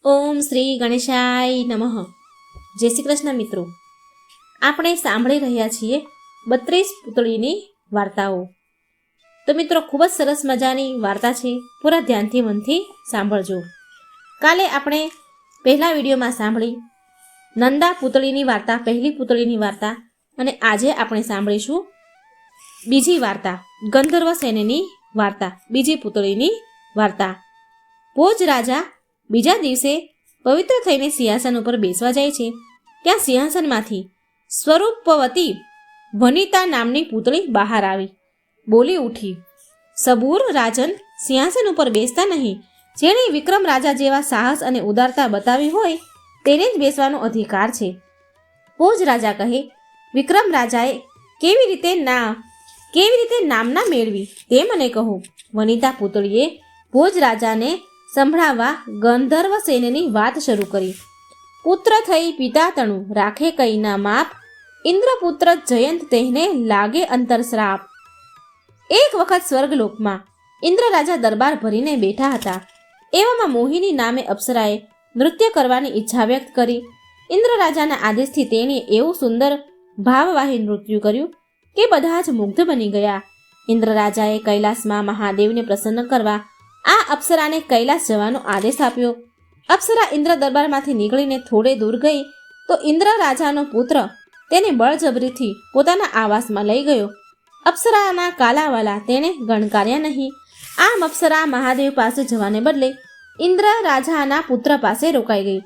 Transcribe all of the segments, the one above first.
ઓમ શ્રી ગણેશાય નમઃ. જય શ્રી કૃષ્ણ મિત્રો. આપણે સાંભળી રહ્યા છીએ 32 પૂતળીની વાર્તાઓ. તો મિત્રો, ખૂબ જ સરસ મજાની વાર્તા છે. પૂરા ધ્યાનથી મનથી સાંભળજો. કાલે આપણે પહેલા વિડીયોમાં સાંભળી નંદા પૂતળીની વાર્તા, પહેલી પૂતળીની વાર્તા, અને આજે આપણે સાંભળીશું બીજી વાર્તા, ગંધર્વ સેનની વાર્તા, બીજી પૂતળીની વાર્તા. ભોજ રાજા બીજા દિવસે પવિત્ર થઈને સિંહાસન ઉપર બેસવા જાય છે. ત્યાં સિંહાસનમાંથી સ્વરૂપવતી વનિતા નામની પૂતળી બહાર આવી બોલી ઉઠી, સબૂર રાજન, સિંહાસન ઉપર બેસતા નહીં. જેણે વિક્રમ રાજા જેવા સાહસ અને ઉદારતા બતાવી હોય તેને જ બેસવાનો અધિકાર છે. ભોજ રાજા કહે, વિક્રમ રાજાએ કેવી રીતે નામના મેળવી તે મને કહો. વનિતા પૂતળીએ ભોજ રાજાને સંભળાવવા ગંધર્વ સેનની વાત શરૂ કરી. પુત્ર થઈ પિતા તણું, રાખે કઈના માપ, ઇન્દ્રપુત્ર જયંત તેને લાગે અંતર શ્રાપ. એક વખત સ્વર્ગલોકમાં ઇન્દ્ર રાજા દરબાર ભરીને બેઠા હતા. એવામાં મોહિની નામે અપ્સરાએ નૃત્ય કરવાની ઈચ્છા વ્યક્ત કરી. ઇન્દ્ર રાજાના આદેશથી તેણે એવું સુંદર ભાવવાહી નૃત્ય કર્યું કે બધા જ મુગ્ધ બની ગયા. ઇન્દ્ર રાજાએ કૈલાસમાં મહાદેવને પ્રસન્ન કરવા આ અપ્સરાને કૈલાસ જવાનો આદેશ આપ્યો. અપ્સરા ઇન્દ્ર દરબારમાંથી નીકળીને થોડે દૂર ગઈ તો ઇન્દ્ર રાજાનો પુત્ર તેને બળજબરીથી પોતાના આવાસમાં લઈ ગયો. અપ્સરાના કાલાવાલા તેણે ગણકાર્યા નહીં. આમ અપ્સરા મહાદેવ પાસે જવાને બદલે ઇન્દ્ર રાજાના પુત્ર પાસે રોકાઈ ગઈ.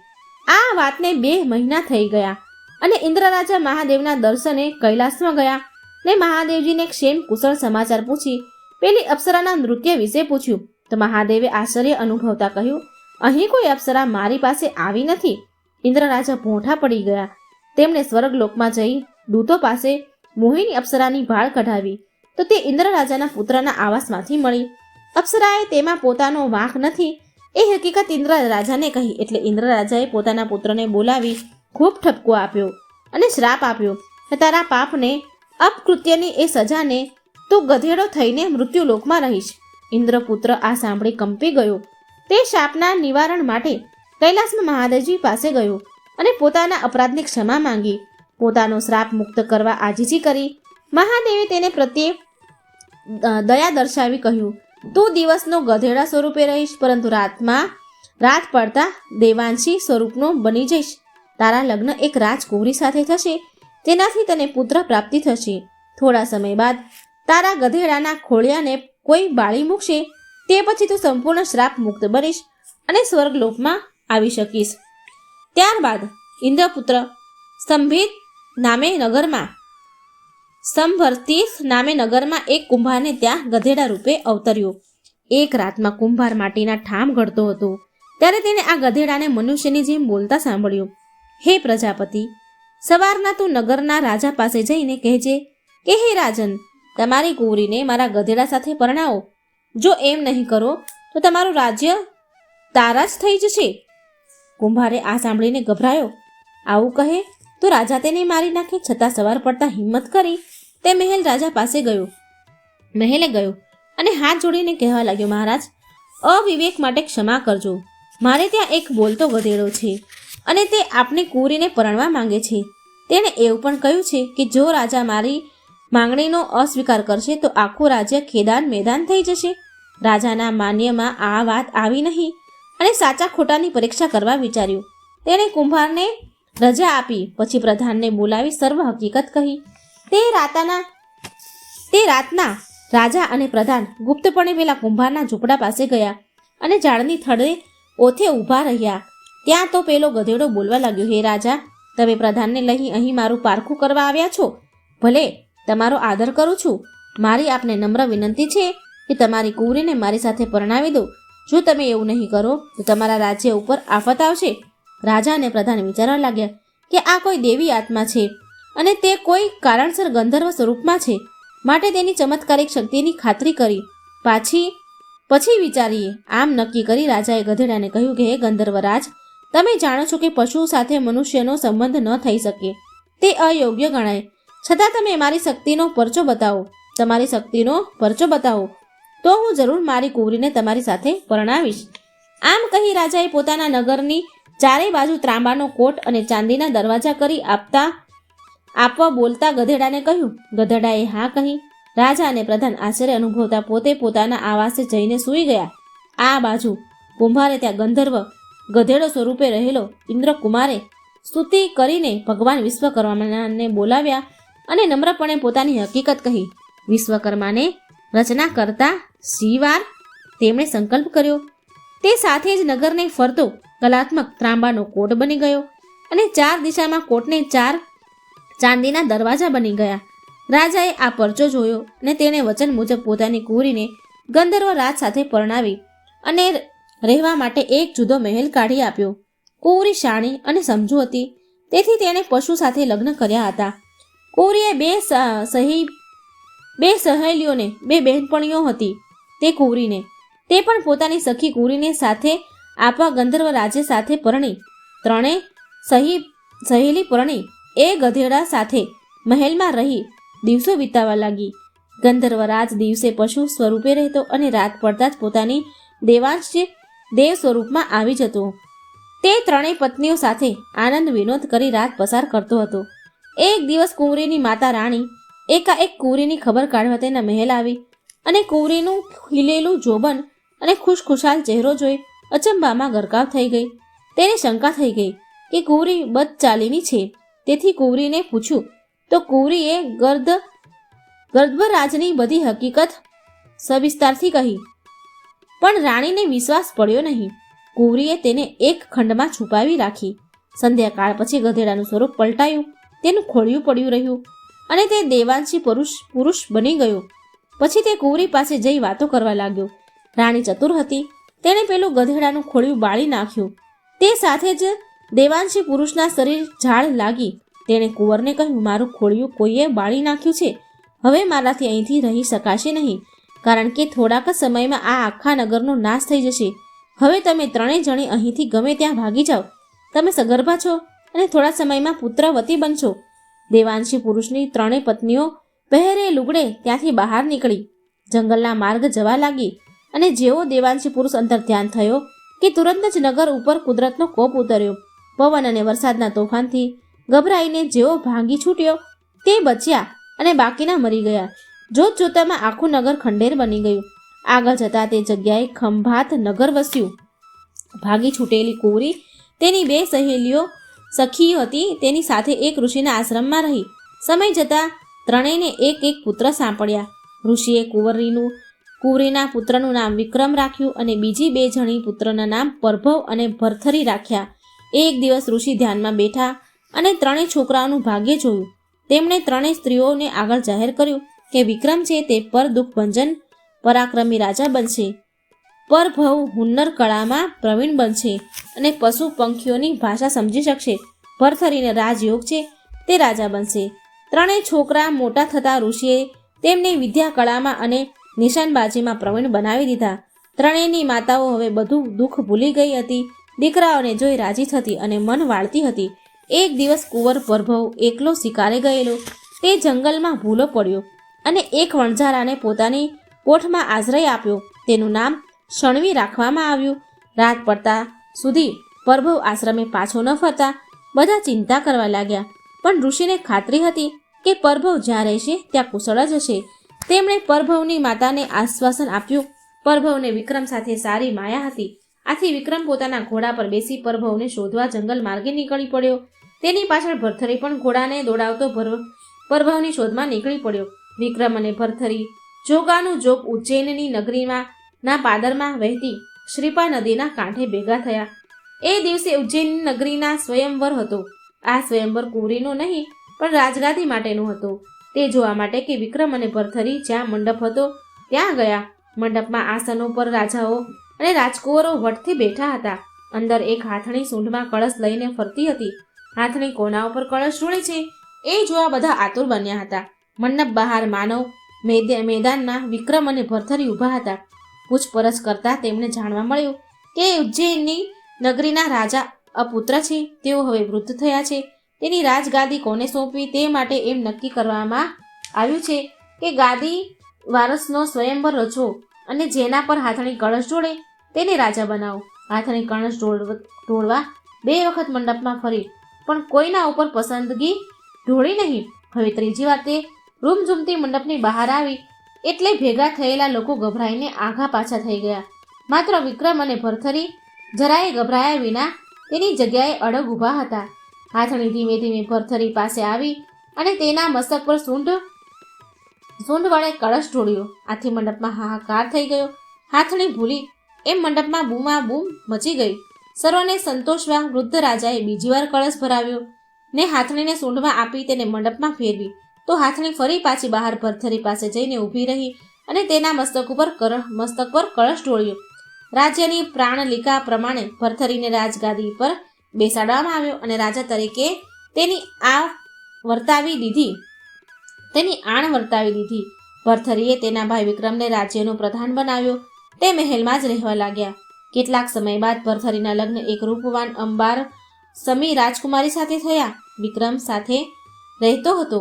આ વાતને 2 મહિના થઈ ગયા અને ઇન્દ્ર રાજા મહાદેવના દર્શને કૈલાસમાં ગયા ને મહાદેવજીને ક્ષેમ કુશળ સમાચાર પૂછી પેલી અપ્સરાના નૃત્ય વિશે પૂછ્યું તો મહાદેવે આશ્ચર્ય અનુભવતા કહ્યું, અહીં કોઈ અપ્સરા મારી પાસે આવી નથી. ઇન્દ્ર રાજા ભોંઠા પડી ગયા. તેમણે સ્વર્ગલોકમાં જઈ દૂતો પાસે મોહિની અપ્સરાની ભાળ કઢાવી તો તે ઇન્દ્ર રાજાના પુત્રના આવાસમાંથી મળી. અપ્સરાએ તેમાં પોતાનો વાંક નથી એ હકીકત ઇન્દ્ર રાજાને કહી. એટલે ઇન્દ્ર રાજાએ પોતાના પુત્રને બોલાવી ખૂબ ઠપકો આપ્યો અને શ્રાપ આપ્યો, તારા પાપને, અપકૃત્યની એ સજાને તું ગધેડો થઈને મૃત્યુલોકમાં રહીશ. ઇન્દ્રપુત્ર આ સાંભળી કંપી ગયો. તે શાપના નિવારણ માટે કૈલાસમાં મહાદેવજી પાસે ગયો અને પોતાના અપરાધની ક્ષમા માંગી. પોતાનો શ્રાપ મુક્ત કરવા આજીજી કરી. મહાદેવે તેને પ્રત્યે દયા દર્શાવી કહ્યું, તું દિવસનો ગધેડા સ્વરૂપે રહીશ, પરંતુ રાત પડતા દેવાંશી સ્વરૂપનો બની જઈશ. તારા લગ્ન એક રાજકુંવરી સાથે થશે, તેનાથી તને પુત્ર પ્રાપ્તિ થશે. થોડા સમય બાદ તારા ગધેડાના ખોળિયાને કોઈ બાળી મૂકશે. તે પછી તું સંપૂર્ણ શ્રાપ મુક્ત બનીશ અને સ્વર્ગલોકમાં આવી શકીશ. ત્યારબાદ ઇન્દ્રપુત્ર સંભર્તી નામે નગરમાં એક કુંભારને ત્યાં ગધેડા રૂપે અવતર્યો. એક રાતમાં કુંભાર માટીના ઠામ ઘડતો હતો ત્યારે તેને આ ગધેડાને મનુષ્યની જેમ બોલતા સાંભળ્યો. હે પ્રજાપતિ, સવારના તું નગરના રાજા પાસે જઈને કહેજે કે હે રાજન, તમારી કુંવરીને મારા ગધેડા સાથે પરણાવો. જો એમ નહીં કરો તો તમારું રાજ્ય તારા જ થઈ જશે. કુંભારે આ સાંભળીને ગભરાયો. આવું કહે તો રાજા તેને મારી નાખે. છતાં સવાર પડતા હિંમત કરી તે મહેલે ગયો અને હાથ જોડીને કહેવા લાગ્યો, મહારાજ, અવિવેક માટે ક્ષમા કરજો. મારે ત્યાં એક બોલતો ગધેડો છે અને તે આપની કુંવરીને પરણવા માંગે છે. તેણે એવું પણ કહ્યું છે કે જો રાજા મારી માંગણીનો અસ્વીકાર કરશે તો આખું રાજ્ય ખેદાન મેદાન થઈ જશે. રાજાના માન્યમાં આ વાત આવી નહીં અને સાચા ખોટાની પરીક્ષા કરવા વિચાર્યું. તેણે કુંભારને રજા આપી પછી પ્રધાનને બોલાવી સર્વ હકીકત કહી. તે રાતના રાજા અને પ્રધાન ગુપ્તપણે પેલા કુંભારના ઝૂંપડા પાસે ગયા અને ઝાડની થડે ઓથે ઊભા રહ્યા. ત્યાં તો પેલો ગધેડો બોલવા લાગ્યો, હે રાજા, તમે પ્રધાનને લઈ અહીં મારું પારખું કરવા આવ્યા છો. ભલે, તમારો આદર કરું છું. મારી આપને નમ્ર વિનંતી છે કે તમારી કુંવરીને મારી સાથે પરણાવી દો. જો તમે એવું નહીં કરો તો તમારા રાજ્ય ઉપર આફત આવશે. રાજા અને પ્રધાન વિચારવા લાગ્યા કે આ કોઈ દેવી આત્મા છે અને તે કોઈ કારણસર ગંધર્વ સ્વરૂપમાં છે, માટે તેની ચમત્કારિક શક્તિની ખાતરી કરી પછી વિચારીએ. આમ નક્કી કરી રાજાએ ગધેડાને કહ્યું કે હે ગંધર્વરાજ, તમે જાણો છો કે પશુ સાથે મનુષ્યનો સંબંધ ન થઈ શકે, તે અયોગ્ય ગણાય. છતાં તમે મારી શક્તિનો પરચો બતાવો તો હું જરૂર મારી કુંવરીને તમારી સાથે પરણાવીશ. આમ કહી રાજાએ પોતાના નગરની ચારેય બાજુ ત્રાંબાનો કોટ અને ચાંદીના દરવાજા કરી આપવા બોલતા ગધેડાને કહ્યું. ગધેડાએ હા કહી. રાજા અને પ્રધાન આશ્ચર્ય અનુભવતા પોતે પોતાના આવાસે જઈને સૂઈ ગયા. આ બાજુ કુંભારે ત્યાં ગંધર્વ ગધેડો સ્વરૂપે રહેલો ઇન્દ્રકુમારે સ્તુતિ કરીને ભગવાન વિશ્વકર્માને બોલાવ્યા અને નમ્રપણે પોતાની હકીકત કહી. વિશ્વકર્માને રચના કરતા શિવાર તેમણે સંકલ્પ કર્યો. તે સાથે જ નગરને ફરતો કલાત્મક ત્રાંબાનો કોટ બની ગયો અને 4 દિશામાં કોટને 4 ચાંદીના દરવાજા બની ગયા. રાજાએ આ પરચો જોયો અને તેણે વચન મુજબ પોતાની કુંવરીને ગંધર્વ રાજ સાથે પરણાવી અને રહેવા માટે એક જુદો મહેલ કાઢી આપ્યો. કુંવરી શાણી અને સમજુ હતી, તેથી તેણે પશુ સાથે લગ્ન કર્યા હતા. કુંવરીએ બે સહેલીઓને 2 બહેનપણીઓ હતી. તે કુંવરીને તે પણ પોતાની સખી કુંવરીને સાથે આપવા ગંધર્વ રાજ્ય સાથે પરણી. 3 સહેલી પરણી એ ગધેડા સાથે મહેલમાં રહી દિવસો વિતાવા લાગી. ગંધર્વ રાજ દિવસે પશુ સ્વરૂપે રહેતો અને રાત પડતા જ પોતાની દેવાંશ દેવ સ્વરૂપમાં આવી જતો. તે 3 પત્નીઓ સાથે આનંદ વિનોદ કરી રાત પસાર કરતો હતો. એક દિવસ કુંવરીની માતા રાણી એકાએક કુંવરીની ખબર કાઢવા તેના મહેલ આવી અને કુંવરીનું ખીલેલું જોબન અને ખુશખુશાલ ચહેરો જોઈ અચંબામાં ગરકાવ થઈ ગઈ. તેને શંકા થઈ ગઈ કે કુંવરી બદચાલીની છે. તેથી કુંવરીને પૂછ્યું તો કુંવરીએ ગર્ભરાજની બધી હકીકત સવિસ્તારથી કહી. પણ રાણીને વિશ્વાસ પડ્યો નહીં. કુંવરીએ તેને એક ખંડમાં છુપાવી રાખી. સંધ્યાકાળ પછી ગધેડાનું સ્વરૂપ પલટાયું, તેનું ખોળિયું પડ્યું રહ્યું અને તે દેવાંશી પુરુષ બની ગયો. પછી તે કુંવરી પાસે જઈ વાતો કરવા લાગ્યો. રાણી ચતુર હતી, તેણે પેલું ગધેડાનું ખોળિયું બાળી નાખ્યું. તે સાથે જ દેવાંશી પુરુષના શરીર ઝાડ લાગી. તેણે કુંવરને કહ્યું, મારું ખોળિયું કોઈએ બાળી નાખ્યું છે. હવે મારાથી અહીંથી રહી શકાશે નહીં, કારણ કે થોડાક જ સમયમાં આ આખા નગરનો નાશ થઈ જશે. હવે તમે 3 જણી અહીંથી ગમે ત્યાં ભાગી જાઓ. તમે સગર્ભા છો અને થોડા સમયમાં પુત્રવતી બનશો. દેવાંશી પુરુષની 3 પત્નીઓ પહેરે લુગડે ત્યાંથી બહાર નીકળી જંગલના માર્ગ જવા લાગી અને જેવો દેવાંશી પુરુષ અંતર ધ્યાન થયો કે તુરંત જ નગર ઉપર કુદરતનો કોપ ઉતર્યો. પવન અને વરસાદના તોફાનથી ગભરાઈને જેવો ભાગી છૂટ્યો તે બચ્યા અને બાકીના મરી ગયા. જોત જોતામાં આખું નગર ખંડેર બની ગયું. આગળ જતા તે જગ્યાએ ખંભાત નગર વસ્યું. ભાગી છૂટેલી કુંવરી તેની 2 સહેલીઓ સખીઓ હતી, તેની સાથે એક ઋષિના આશ્રમમાં રહી. સમય જતાં 3ને એક પુત્ર સાંપડ્યા. ઋષિએ કુંવરીના પુત્રનું નામ વિક્રમ રાખ્યું અને બીજી 2 જણી પુત્રના નામ પરભવ અને ભરથરી રાખ્યા. એક દિવસ ઋષિ ધ્યાનમાં બેઠા અને 3 છોકરાઓનું ભાગ્ય જોયું. તેમણે 3 સ્ત્રીઓને આગળ જાહેર કર્યું કે વિક્રમ છે તે પર દુઃખભંજન પરાક્રમી રાજા બનશે. પરભવ હુન્નર કળામાં પ્રવીણ બનશે અને પશુ પંખીઓની ભાષા સમજી શકશે. ભરથરીને રાજયોગ છે, તે રાજા બનશે. 3 છોકરા મોટા થતા ઋષિએ તેમને વિદ્યા કળામાં અને નિશાનબાજીમાં પ્રવીણ બનાવી દીધા. 3ની માતાઓ હવે બધું દુઃખ ભૂલી ગઈ હતી. દીકરાઓને જોઈ રાજી થતી અને મન વાળતી હતી. એક દિવસ કુંવર પરભવ એકલો શિકારે ગયેલો. તે જંગલમાં ભૂલો પડ્યો અને એક વણઝારાને પોતાની કોઠમાં આશ્રય આપ્યો. તેનું નામ શણવી રાખવામાં આવ્યું. રાત પડતા સુધી પરભવ આશ્રમે પાછો ન ફરતા બધા ચિંતા કરવા લાગ્યા. પણ ઋષિને ખાતરી હતી કે પરભવ જ્યાં રહેશે ત્યાં કુશળ જ હશે. તેમણે પરભવની માતાને આશ્વાસન આપ્યું. પરભવને વિક્રમ સાથે સારી માયા હતી. આથી વિક્રમ પોતાના ઘોડા પર બેસી પરભવને શોધવા જંગલ માર્ગે નીકળી પડ્યો. તેની પાછળ ભરથરી પણ ઘોડાને દોડાવતો પરભવની શોધમાં નીકળી પડ્યો. વિક્રમ અને ભરથરી જોગાનું જોગ ઉજ્જૈનની નગરીમાં ના પાદરમાં વહેતી શ્રીપા નદીના કાંઠે ભેગા થયા. એ દિવસે ઉજ્જૈન નગરીના સ્વયંવર હતો. આ સ્વયંવર કુંવરીનો નહીં પણ રાજગાદી માટેનો હતો. તે જોવા માટે કે વિક્રમ અને ભરથરી જ્યાં મંડપ હતો ત્યાં ગયા. મંડપમાં આસનો પર રાજાઓ અને રાજકુંવરો વટથી બેઠા હતા. અંદર એક હાથણી સૂંઢમાં કળશ લઈને ફરતી હતી. હાથણી કોના ઉપર કળશ ઢોળે છે એ જોવા બધા આતુર બન્યા હતા. મંડપ બહાર માનવ મેદાનમાં વિક્રમ અને ભરથરી ઊભા હતા. પૂછપરછ કરતા તેમને જાણવા મળ્યું કે ઉજ્જૈનની નગરીના રાજા અપુત્ર છે. તેઓ હવે વૃદ્ધ થયા છે. તેની રાજગાદી કોને સોંપવી તે માટે એમ નક્કી કરવામાં આવ્યું છે કે ગાદી વારસનો સ્વયંવર રચો અને જેના પર હાથણી કળશ જોડે તેને રાજા બનાવો. હાથણી કણસ ઢોળવા 2 વખત મંડપમાં ફરી, પણ કોઈના ઉપર પસંદગી ઢોળી નહીં. હવે ત્રીજી વાર તે રૂમઝૂમતી મંડપની બહાર આવી એટલે ભેગા થયેલા લોકો ગભરાઈને આઘા પાછા થઈ ગયા. માત્ર વિક્રમ અને ભરથરી જરાય ગભરાયા વિના તેની જગ્યાએ અડગ ઊભા હતા. હાથણી ધીમે ધીમે ભરથરી પાસે આવી અને તેના મસ્તક પર સૂંઢ વડે કળશ ઢોળ્યો. આથી મંડપમાં હાહાકાર થઈ ગયો. હાથણી ભૂલી એમ મંડપમાં બૂમાબૂમ મચી ગઈ. સર્વને સંતોષવા વૃદ્ધ રાજાએ બીજી વાર કળશ ભરાવ્યો ને હાથણીને સૂંઢમાં આપી તેને મંડપમાં ફેરવી. તો હાથણી ફરી પાછી બહાર ભરથરી પાસે જઈને ઊભી રહી અને તેના મસ્તક પર કળશ ઢોળ્યો. રાજ્યની પ્રાણલિકા પ્રમાણે ભરથરીને રાજગાદી પર બેસાડવામાં આવ્યો અને રાજા તરીકે તેની આણ વર્તાવી દીધી. ભરથરીએ તેના ભાઈ વિક્રમને રાજ્યનો પ્રધાન બનાવ્યો. તે મહેલમાં જ રહેવા લાગ્યા. કેટલાક સમય બાદ ભરથરીના લગ્ન એક રૂપવાન અંબાર સમી રાજકુમારી સાથે થયા. વિક્રમ સાથે રહેતો હતો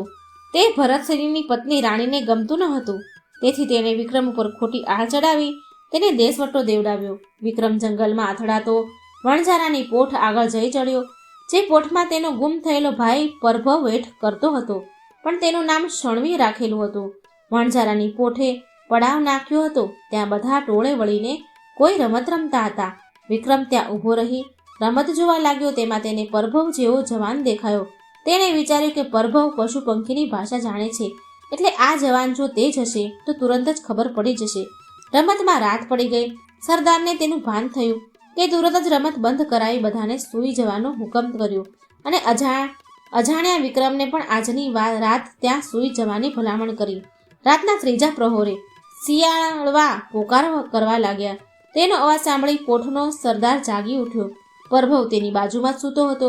તે ભરથરીની પત્ની રાણીને ગમતું ન હતું. તેથી તેણે વિક્રમ ઉપર ખોટી આળ ચડાવી તેને દેશવટો દેવડાવ્યો. વિક્રમ જંગલમાં અથડાતો વણઝારાની પોઠ આગળ જઈ ચડ્યો. જે પોઠમાં તેનો ગુમ થયેલો ભાઈ પરભવ વેઠ કરતો હતો, પણ તેનું નામ શણવી રાખેલું હતું. વણઝારાની પોઠે પડાવ નાખ્યો હતો. ત્યાં બધા ટોળે વળીને કોઈ રમત રમતા હતા. વિક્રમ ત્યાં ઊભો રહી રમત જોવા લાગ્યો. તેમાં તેને પરભવ જેવો જવાન દેખાયો. તેણે વિચાર્યું કે પરભવ પશુ પંખીની ભાષા જાણે છે, એટલે આ જવાન જો તે જ હશે તો તુરંત જ ખબર પડી જશે. રમતમાં રાત પડી ગઈ. સરદારને તેનું ભાન થયું કે તુરંત જ રમત બંધ કરાવી બધાને સૂઈ જવાનો હુકમ કર્યો અને અજાણ્યા વિક્રમને પણ આજની રાત ત્યાં સૂઈ જવાની ભલામણ કરી. રાતના ત્રીજા પ્રહોરે શિયાળવા પોકાર કરવા લાગ્યા. તેનો અવાજ સાંભળી પોઠનો સરદાર જાગી ઉઠ્યો. પરભવ તેની બાજુમાં જ સૂતો હતો.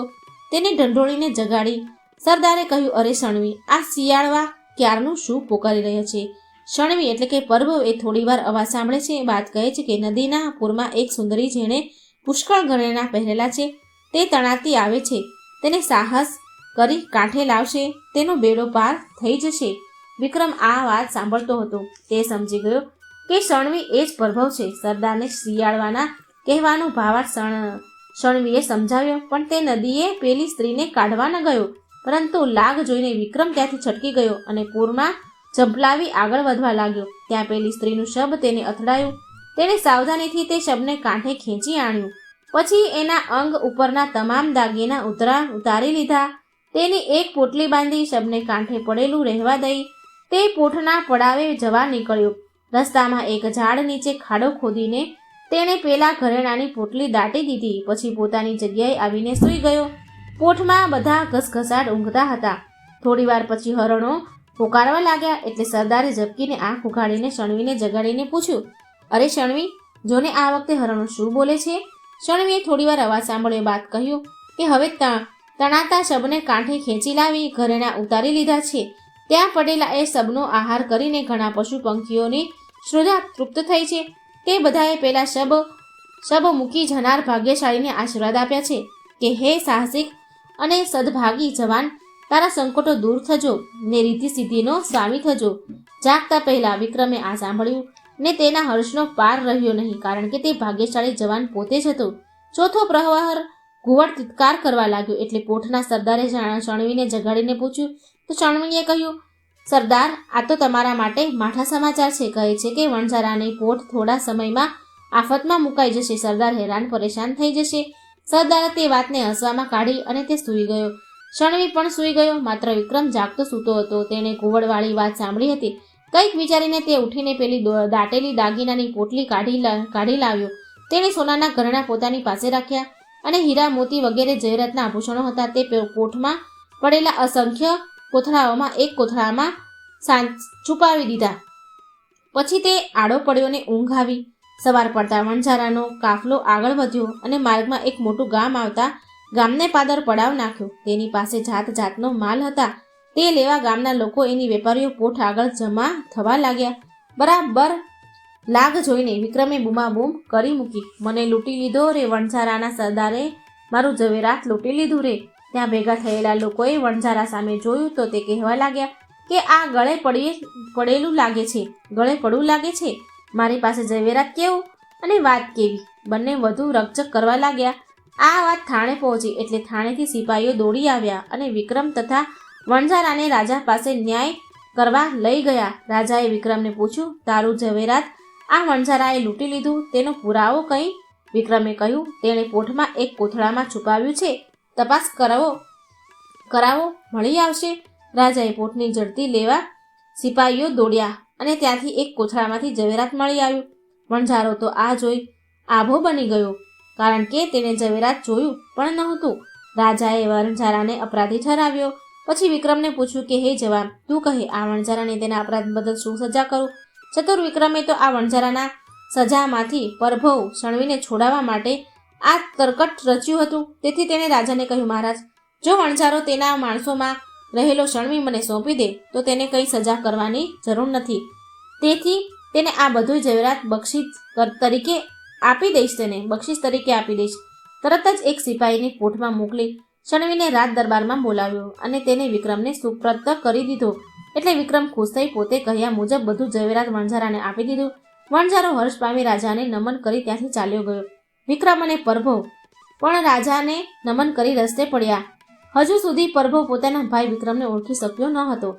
તેને ઢંઢોળીને જગાડી સરદારે કહ્યું, અરે શણવી, આ શિયાળવા ક્યારનું શું પોકારી રહ્યા છે? શણવી એટલે કે પરભવ એ થોડીવાર અવાજ સાંભળે છે. બાદ કહે છે કે નદીના પૂરમાં એક સુંદરી જેણે પુષ્કળ ઘરેણાં પહેરેલા છે તે તણાતી આવે છે. તેને સાહસ કરી કાંઠે લાવશે, તેનો બેડો પાર થઈ જશે. વિક્રમ આ વાત સાંભળતો હતો. તે સમજી ગયો કે શણવી એ જ પરભવ છે. સરદારને શિયાળવાના કહેવાનો ભાવાર્થ શણવીએ સમજાવ્યો, પણ તે નદીએ પેલી સ્ત્રીને કાઢવા ન ગયો, પરંતુ લાગ જોઈને વિક્રમ ત્યાંથી છટકી ગયો અને પૂરમાં ઝંપલાવી આગળ વધવા લાગ્યો. ત્યાં પેલી સ્ત્રીનું શબ તેને અથડાયું. તેણે સાવધાનીથી તે શબને કાંઠે ખેંચી આણ્યું. પછી એના અંગ ઉપરના તમામ દાગીના ઉતારી લીધા. તેની એક પોટલી બાંધી શબને કાંઠે પડેલું રહેવા દઈ તે પોઠના પડાવે જવા નીકળ્યો. રસ્તામાં એક ઝાડ નીચે ખાડો ખોદીને તેણે પેલા ઘરેણાની પોટલી દાટી દીધી. પછી પોતાની જગ્યાએ આવીને સૂઈ ગયો. પોઠમાં બધા ઘસઘસાટ ઊંઘતા હતા. થોડીવાર પછી હરણો પોકારવા લાગ્યા એટલે સરદારે ઝબકીને આંખ ઉઘાડીને શણવીને જગાડીને પૂછ્યું, અરે શણવી, જોને આ વખતે હરણો શું બોલે છે? શણવીએ થોડીવાર અવાજ સાંભળ્યો બાદ કહ્યું કે હવે તણાતા શબને કાંઠે ખેંચી લાવી ઘરેણાં ઉતારી લીધા છે. ત્યાં પડેલા એ શબનો આહાર કરીને ઘણા પશુ પંખીઓની શ્રદ્ધા તૃપ્ત થઈ છે. તે બધાએ પેલા શબ મૂકી જનાર ભાગ્યશાળીને આશીર્વાદ આપ્યા છે કે હે સાહસિક અને સદભાગી જવાન, તારા સંકટો દૂર થજો ને રીતિ સિદ્ધિનો સ્વામી થજો. જાગતા પહેલા વિક્રમે આ સાંભળ્યું ને તેના હર્ષનો પાર રહ્યો નહીં, કારણ કે તે ભાગ્યશાળી જવાન પોતે જ હતો. ચોથો પ્રહર ઘુવડ તિત્કાર કરવા લાગ્યો એટલે પોઠના સરદારે શણવીને જગાડીને પૂછ્યું. તો શણવીએ કહ્યું, સરદાર, આ તો તમારા માટે માઠા સમાચાર છે. કહે છે કે વણઝારાની પોઠ થોડા સમયમાં આફતમાં મુકાઈ જશે. સરદાર હેરાન પરેશાન થઈ જશે. સરદારે તે વાતને હસવામાં કાઢી અને તે સૂઈ ગયો. શણવી પણ સૂઈ ગયો. માત્ર વિક્રમ જાગતો સૂતો હતો. તેણે કુવડવાળી વાત સાંભળી હતી. કંઈક વિચારીને તે ઉઠીને પેલી દાટેલી દાગીનાની પોટલી કાઢી લાવ્યો. તેણે સોનાના ઘરેણાં પોતાની પાસે રાખ્યા અને હીરા મોતી વગેરે જહેરતના આભૂષણો હતા તે પોઠમાં પડેલા અસંખ્ય કોથળાઓમાં એક કોથળામાં છુપાવી દીધા. પછી તે આડો પડ્યો ને ઊંઘ આવી. સવાર પડતા વણઝારાનો કાફલો આગળ વધ્યો અને માર્ગમાં એક મોટું ગામ આવતા ગામને પાદર પડાવ નાખ્યો. તેની પાસે જાત જાતનો માલ હતા. તે લેવા ગામના લોકો એની વેપારીઓ પોઠ આગળ જમા થવા લાગ્યા. બરાબર લાગ જોઈને વિક્રમે બૂમાબૂમ કરી મૂકી, મને લૂંટી લીધો રે! વણઝારાના સરદારે મારું ઝવેરાત લૂંટી લીધું રે! ત્યાં ભેગા થયેલા લોકોએ વણઝારા સામે જોયું તો તે કહેવા લાગ્યા કે આ ગળે પડવું લાગે છે. મારી પાસે ઝવેરાત કેવું અને વાત કેવી! બંને વધુ રકઝક કરવા લાગ્યા. આ વાત થાણે પહોંચી એટલે થાણેથી સિપાહીઓ દોડી આવ્યા અને વિક્રમ તથા વણઝારાને રાજા પાસે ન્યાય કરવા લઈ ગયા. રાજાએ વિક્રમને પૂછ્યું, તારું ઝવેરાત આ વણઝારાએ લૂંટી લીધું, તેનો પુરાવો કંઈ? વિક્રમે કહ્યું, તેણે પોઠમાં એક કોથળામાં છુપાવ્યું છે, તપાસ કરાવો મળી આવશે. રાજાએ પોઠની ઝડપી લેવા સિપાહીઓ દોડ્યા અને ત્યાંથી એક કોથળામાંથી ઝવેરાત મળી આવ્યું. વણઝારો તો આ જોઈ આભો બની ગયો, કારણ કે તેણે ઝવેરાત જોયું પણ નહોતું. રાજાએ વણઝારાને અપરાધી ઠરાવ્યો. પછી વિક્રમને પૂછ્યું કે હે જવાન, તું કહે આ વણઝારાને તેના અપરાધ બદલ શું સજા કરું? ચતુર વિક્રમે તો આ વણઝારાના સજામાંથી પરભવ શણવીને છોડાવવા માટે આ તરકટ રચ્યું હતું. તેથી તેણે રાજાને કહ્યું, મહારાજ, જો વણઝારો તેના માણસોમાં રહેલો શણવી મને સોંપી દે તો તેને કંઈ સજા કરવાની જરૂર નથી. તેથી તેને આ બધું ઝવેરાત બક્ષિસ તરીકે આપી દઈશ. તરત જ એક સિપાહીને પોઠમાં મોકલી શણવીને રાજ દરબારમાં બોલાવ્યો અને તેને વિક્રમને સુપ્રત કરી દીધો. એટલે વિક્રમ ખુશ થઈ પોતે કહ્યા મુજબ બધું ઝવેરાત વણઝારાને આપી દીધું. વણઝારો હર્ષ પામી રાજાને નમન કરી ત્યાંથી ચાલ્યો ગયો. વિક્રમ અને પરભવ પણ રાજાને નમન કરી રસ્તે પડ્યા. હજુ સુધી પરભવ પોતાના ભાઈ વિક્રમને ઓળખી શક્યો ન હતો.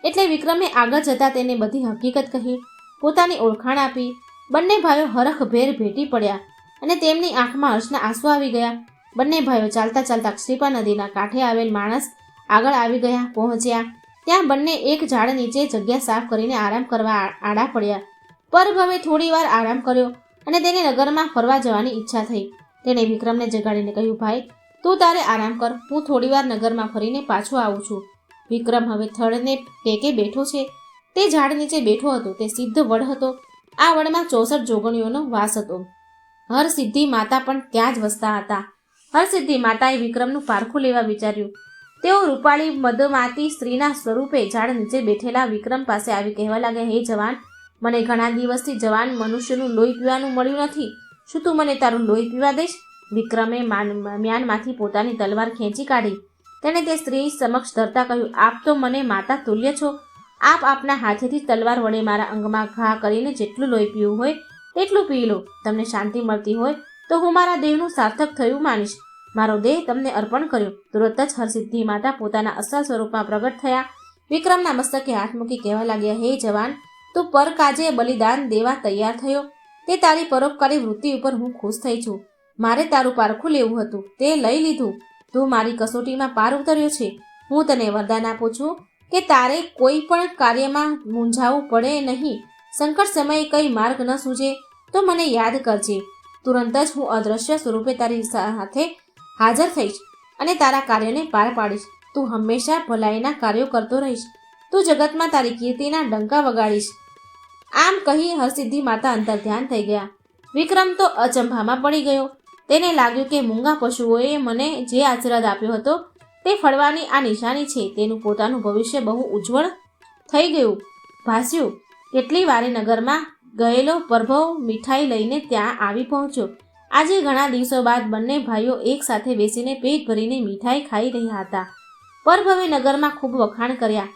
એટલે વિક્રમે આગળ જતા તેને બધી હકીકત કહી, પોતાની ઓળખાણ આપી. બંને ભાઈઓ હરખભેર ભેટી પડ્યા અને તેમની આંખમાં હર્ષના આંસુ આવી ગયા. બંને ભાઈઓ ચાલતા ચાલતા ક્ષિપા નદીના કાંઠે આવેલ માણસ આગળ આવી પહોંચ્યા. ત્યાં બંને એક ઝાડ નીચે જગ્યા સાફ કરીને આરામ કરવા આડા પડ્યા. પરભવે થોડી વાર આરામ કર્યો અને તેને નગરમાં ફરવા જવાની ઈચ્છા થઈ. તેણે વિક્રમને જગાડીને કહ્યું, ભાઈ, તું તારે આરામ કર, હું થોડી વાર નગરમાં ફરીને પાછો આવું છું. વિક્રમ હવે થડને ટેકે બેઠો છે. તે ઝાડ નીચે બેઠો હતો. તે સિદ્ધ વડ હતો. આ વડમાં 64 જોગણીઓનો વાસ હતો. હરસિદ્ધિ માતા પણ ત્યાં જ વસતા હતા. હરસિદ્ધિ માતાએ વિક્રમનું પારખું લેવા વિચાર્યું. તેઓ રૂપાળી મદમાતી સ્ત્રીના સ્વરૂપે ઝાડ નીચે બેઠેલા વિક્રમ પાસે આવી કહેવા લાગ્યા, હે જવાન, મને ઘણા દિવસથી જવાન મનુષ્યનું લોહી પીવાનું મળ્યું નથી. શું તું મને તારું લોહી પીવા દઈશ? વિક્રમે મ્યાનમાંથી પોતાની તલવાર ખેંચી કાઢી. તેણે તે સ્ત્રી સમક્ષ ધરતા કહ્યું, આપ તો મને માતા તુલ્ય છો. આપ આપના હાથેથી તલવાર વડે મારા અંગમાં ઘા કરીને જેટલું લોહી પીવું હોય તેટલું પી લો. તમને શાંતિ મળતી હોય તો હું મારા દેહનું સાર્થક થયું માનીશ. મારો દેહ તમને અર્પણ કર્યો. તુરત જ હરસિદ્ધિ માતા પોતાના અસલ સ્વરૂપમાં પ્રગટ થયા. વિક્રમના મસ્તકે હાથ મૂકી કહેવા લાગ્યા, હે જવાન, તું પર કાજે બલિદાન દેવા તૈયાર થયો. તે તારી પરોપકારી વૃત્તિ ઉપર હું ખુશ થઈ છું. મારે તારું પારખું લેવું હતું, તે લઈ લીધું. તું મારી કસોટીમાં પાર ઉતર્યો છે. હું તને વરદાન આપું છું કે તારે કોઈ પણ કાર્યમાં મૂંઝાવું પડે નહીં. સંકટ સમયે કંઈ માર્ગ ન સૂઝે તો મને યાદ કરજે. તુરંત જ હું અદૃશ્ય સ્વરૂપે તારી સાથે હાજર થઈશ અને તારા કાર્યને પાર પાડીશ. તું હંમેશા ભલાઈના કાર્યો કરતો રહીશ. તું જગતમાં તારી કીર્તિના ડંકા વગાડીશ. આમ કહી હરસિદ્ધિ માતા અંતર્ધ્યાન થઈ ગયા. વિક્રમ તો અચંભામાં પડી ગયો. તેને લાગ્યું કે મૂંગા પશુઓએ મને જે આશીર્વાદ આપ્યો હતો તે ફળવાની આ નિશાની છે. તેનું પોતાનું ભવિષ્ય બહુ ઉજ્જવળ થઈ ગયું ભાસ્યું. કેટલી વારે નગરમાં ગયેલો પરભવ મીઠાઈ લઈને ત્યાં આવી પહોંચ્યો. આજે ઘણા દિવસો બાદ બંને ભાઈઓ એક સાથે બેસીને પેટ ભરીને મીઠાઈ ખાઈ રહ્યા હતા. પરભવે નગરમાં ખૂબ વખાણ કર્યા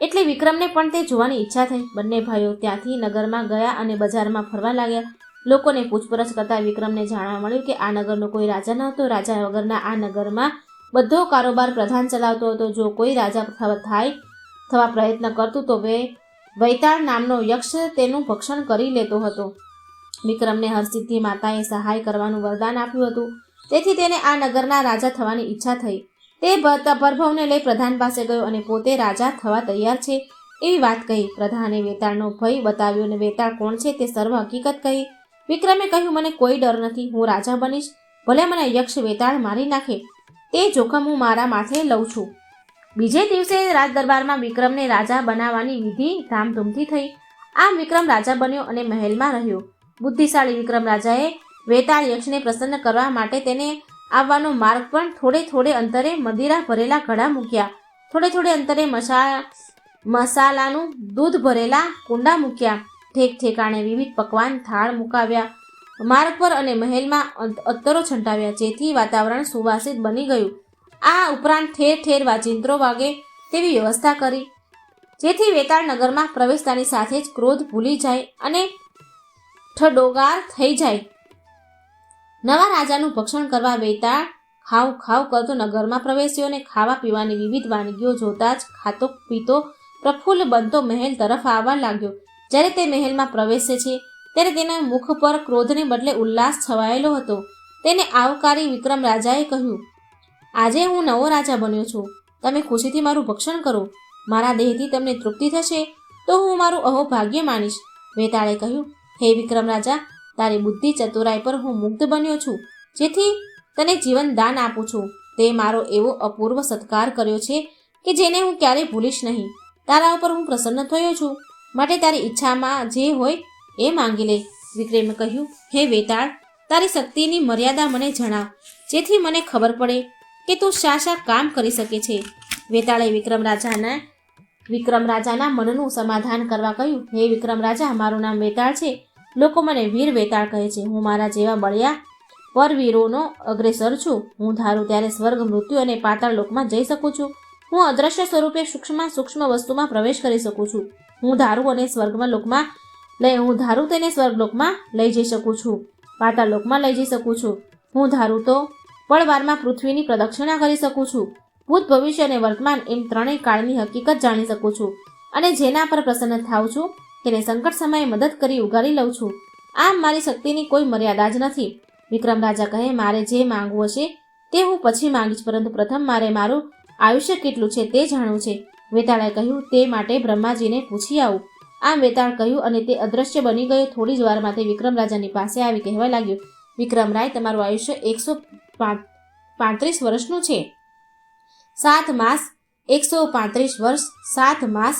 એટલે વિક્રમને પણ તે જોવાની ઈચ્છા થઈ. બંને ભાઈઓ ત્યાંથી નગરમાં ગયા અને બજારમાં ફરવા લાગ્યા. લોકોને પૂછપરછ કરતા વિક્રમને જાણવા મળ્યું કે આ નગરનો કોઈ રાજા ન હતો. રાજા વગરના આ નગરમાં બધો કારોબાર પ્રધાન ચલાવતો હતો. જો કોઈ રાજા થવા પ્રયત્ન કરતું તો વૈતાળ નામનો યક્ષ તેનું ભક્ષણ કરી લેતો હતો. વિક્રમને હરસિદ્ધિ માતાએ સહાય કરવાનું વરદાન આપ્યું હતું. તેથી તેને આ નગરના રાજા થવાની ઈચ્છા થઈ. તે પરભવને લઈ પ્રધાન પાસે ગયો અને પોતે રાજા થવા તૈયાર છે એવી વાત કહી. પ્રધાને વેતાળનો ભય બતાવ્યો અને વેતાળ કોણ છે તે સર્વ હકીકત કહી. વિક્રમે કહ્યું, મને કોઈ ડર નથી. હું રાજા બનીશ. ભલે મને યક્ષ વેતાળ મારી નાખે, તે જોખમ હું મારા માથે લઉં છું. બીજે દિવસે રાજ દરબારમાં વિક્રમને રાજા બનાવવાની વિધિ ધામધૂમથી થઈ. આમ વિક્રમ રાજા બન્યો અને મહેલમાં રહ્યો. બુદ્ધિશાળી વિક્રમ રાજાએ વેતાળ યક્ષને પ્રસન્ન કરવા માટે તેને આવવાનો માર્ગ પણ થોડે અંતરે મદિરા ભરેલા ઘડા મૂક્યા. થોડે અંતરે મસાલાનું દૂધ ભરેલા કુંડા મૂક્યા. ઠેકાણે વિવિધ પકવાન થાળ મુકાવ્યા માર્ગ પર અને મહેલમાં અત્તરો છંટાવ્યા, જેથી વાતાવરણ સુવાસિત બની ગયું. આ ઉપરાંત ઠેર વાજિંત્રો વાગે તેવી વ્યવસ્થા કરી, જેથી વેતાળ નગરમાં પ્રવેશતાની સાથે જ ક્રોધ ભૂલી જાય અને ઠડોગાર થઈ જાય. નવા રાજાનું ભક્ષણ કરવા વેતાળ ખાવ ખાવ કરતો નગરમાં પ્રવેશ્યો અને ખાવા પીવાની વિવિધ વાનગીઓ જોતા જ ખાતો પીતો પ્રફુલ્લ બનતો મહેલ તરફ આવવા લાગ્યો. જ્યારે તે મહેલમાં પ્રવેશે છે ત્યારે તેના મુખ પર ક્રોધને બદલે ઉલ્લાસ છવાયેલો હતો. તેને આવકારી વિક્રમ રાજાએ કહ્યું, આજે હું નવો રાજા બન્યો છું. તમે ખુશીથી મારું ભક્ષણ કરો. મારા દેહથી તમને તૃપ્તિ થશે તો હું મારું અહોભાગ્ય માનીશ. વેતાળે કહ્યું, હે વિક્રમ રાજા, તારી બુદ્ધિ ચતુરાઈ પર હું મુગ્ધ બન્યો છું, જેથી તને જીવન દાન આપું છું. તે મારો એવો અપૂર્વ સત્કાર કર્યો છે કે જેને હું ક્યારેય ભૂલીશ નહીં. તારા ઉપર હું પ્રસન્ન થયો છું, માટે તારી ઈચ્છામાં જે હોય એ માંગી લે. વિક્રમે કહ્યું, હે વેતાળ, તારી શક્તિની મર્યાદા મને જણાવ, જેથી મને ખબર પડે કે તું શા શા કામ કરી શકે છે. વેતાળે વિક્રમ રાજાના મનનું સમાધાન કરવા કહ્યું, હે વિક્રમ રાજા, મારું નામ વેતાળ છે. લોકો મને વીર વેતાળ કહે છે. હું મારા જેવા બળિયા પરવીરોનો અગ્રેસર છું. હું ધારું ત્યારે સ્વર્ગ, મૃત્યુ અને પાતાળ લોકમાં જઈ શકું છું. હું અદ્રશ્ય સ્વરૂપે સૂક્ષ્મ વસ્તુમાં પ્રવેશ કરી શકું છું. હું ધારું તેને સ્વર્ગલોકમાં લઈ જઈ શકું છું, પાતાળ લોકમાં લઈ જઈ શકું છું. હું ધારું તો પળવારમાં પૃથ્વીની પ્રદક્ષિણા કરી શકું છું. ભૂત, ભવિષ્ય અને વર્તમાન એમ ત્રણેય કાળની હકીકત જાણી શકું છું, અને જેના પર પ્રસન્ન થાઉં છું તેને સંકટ સમયે મદદ કરી ઉગારી લઉં છું. આમ મારી શક્તિની કોઈ મર્યાદા જ નથી. વિક્રમ રાજા કહે, મારે જે માંગવું હશે તે હું પછી માંગીશ, પરંતુ પ્રથમ મારે મારું આયુષ્ય કેટલું છે તે જાણવું છે. વેતાળે કહ્યું, તે માટે બ્રહ્માજીને પૂછી આવું. આમ વેતાળ કહ્યું અને તે અદ્રશ્ય બની ગયો. થોડી જ વારમાં તે વિક્રમ રાજાની પાસે આવી કહેવા લાગ્યો, વિક્રમ રાય, તમારું આયુષ્ય 135 વર્ષનું છે. 7 માસ 135 વર્ષ, 7 માસ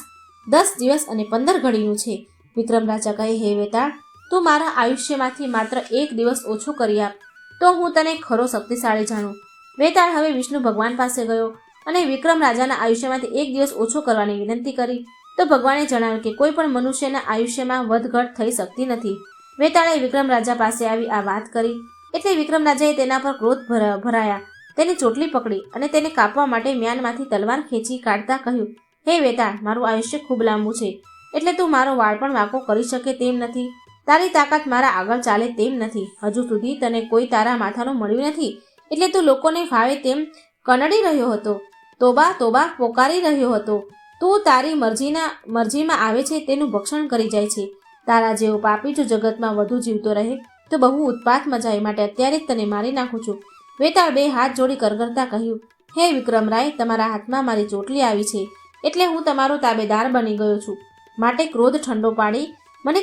10 દિવસ અને 15 ઘડીનું છે. વિક્રમ રાજા કહે, હે વેતાળ, તું મારા આયુષ્યમાંથી માત્ર 1 દિવસ ઓછો કરી આપ, તો હું તને ખરો શક્તિશાળી જાણું. વેતાળ હવે વિષ્ણુ ભગવાન પાસે ગયો અને વિક્રમ રાજાના આયુષ્યમાંથી 1 દિવસ ઓછો કરવાની વિનંતી કરી. તો ભગવાને જણાવ્યું કે કોઈ પણ મનુષ્યના આયુષ્યમાં વધઘટ થઈ શકતી નથી. વેતાળે વિક્રમ રાજા પાસે આવી આ વાત કરી એટલે વિક્રમ રાજાએ તેના પર ક્રોધ ભરાયા. તેની ચોટલી પકડી અને તેને કાપવા માટે મ્યાનમાંથી તલવાર ખેંચી કાઢતા કહ્યું, હે વેતાળ, મારું આયુષ્ય ખૂબ લાંબુ છે, એટલે તું મારો વાળ પણ વાંકો કરી શકે તેમ નથી. તારી તાકાત મારા આગળ ચાલે તેમ નથી. હજુ સુધી તને કોઈ તારા માથાનું મળ્યું નથી, એટલે તું લોકોને ફાવે તેમ કનડી રહ્યો હતો, તોબા તોબા પોકારી રહ્યો હતો. તું તારી મરજીમાં આવે છે તેનું ભક્ષણ કરી જાય છે. તારા જેવો પાપી જો જગતમાં વધુ જીવતો રહે તો બહુ ઉત્પાત મચાય, માટે અત્યારે જ તને મારી નાખું છું. વેતાળ 2 હાથ જોડી કરગરતા કહ્યું, હે વિક્રમ રાય, તમારા હાથમાં મારી ચોટલી આવી છે, એટલે હું તમારો તાબેદાર બની ગયો છું. માટે ક્રોધ ઠંડો પાડી મને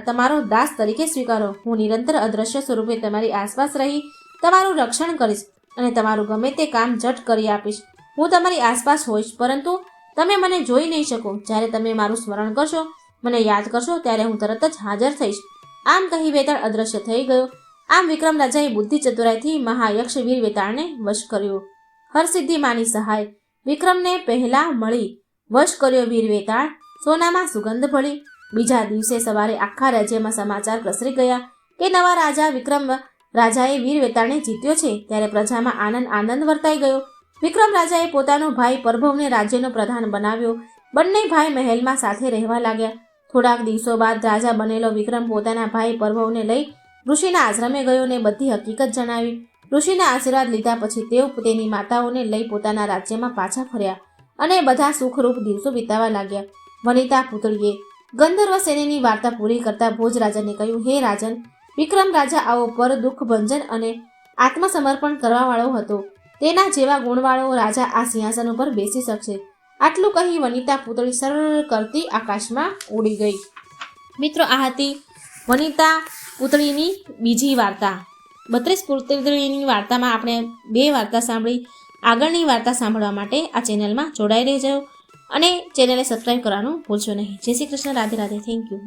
તમારો દાસ તરીકે સ્વીકારો. હું નિરંતર અદ્રશ્ય સ્વરૂપે તમારી આસપાસ રહી તમારું રક્ષણ કરીશ અને તમારું ગમે તે કામ ઝટ કરી આપીશ. હું તમારી આસપાસ હોઈશ, પરંતુ તમે મને જોઈ નહીં શકો. જ્યારે તમે મારું સ્મરણ કરશો, મને યાદ કરશો, ત્યારે હું તરત જ હાજર થઈશ. આમ કહી વેતાળ અદ્રશ્ય થઈ ગયો. આમ વિક્રમ રાજાએ બુદ્ધિ ચતુરાઈથી મહાયક્ષ વીર વેતાળને વશ કર્યો. હરસિદ્ધિ માની સહાય વિક્રમને પહેલા મળી વશ કર્યો વીર વેતાળ. સોનામાં સુગંધ ભળી. બીજા દિવસે સવારે આખા રાજ્યમાં સમાચાર પ્રસરી ગયા કે નવા રાજા વિક્રમ રાજાએ વીર વેતાળને જીત્યો છે. ત્યારે પ્રજામાં આનંદ વર્તાઈ ગયો. વિક્રમ રાજાએ પોતાનો ભાઈ પરભવને રાજ્યનો પ્રધાન બનાવ્યો. બંને ભાઈ મહેલમાં સાથે રહેવા લાગ્યા. થોડાક દિવસો બાદ રાજા બનેલો વિક્રમ પોતાના ભાઈ પરભવને લઈ ઋષિના આશ્રમે ગયો ને બધી હકીકત જણાવી. ઋષિના આશીર્વાદ લીધા પછી તેઓ તેની માતાઓને લઈ પોતાના રાજ્યમાં પાછા ફર્યા અને બધા સુખરૂપ દિવસો વિતાવા લાગ્યા. વનિતા પુતળીએ ગંધર્વ સેનની વાર્તા પૂરી કરતા ભોજ રાજાને કહ્યું, હે રાજન, વિક્રમ રાજા આવો પર દુઃખ ભંજન અને આત્મસમર્પણ કરવાવાળો હતો. તેના જેવા ગુણવાળો રાજા આ સિંહાસન ઉપર બેસી શકશે. આટલું કહી વનિતા પુતળી સરળ કરતી આકાશમાં ઉડી ગઈ. મિત્રો, આ હતી વનિતા પુતળીની બીજી વાર્તા. 32 પુતળીની વાર્તામાં આપણે 2 વાર્તા સાંભળી. આગળની વાર્તા સાંભળવા માટે આ ચેનલમાં જોડાઈ રહેજો અને ચેનલને સબસ્ક્રાઈબ કરવાનું ભૂલશો નહીં. જય શ્રી કૃષ્ણ. રાધે રાધે. Thank you.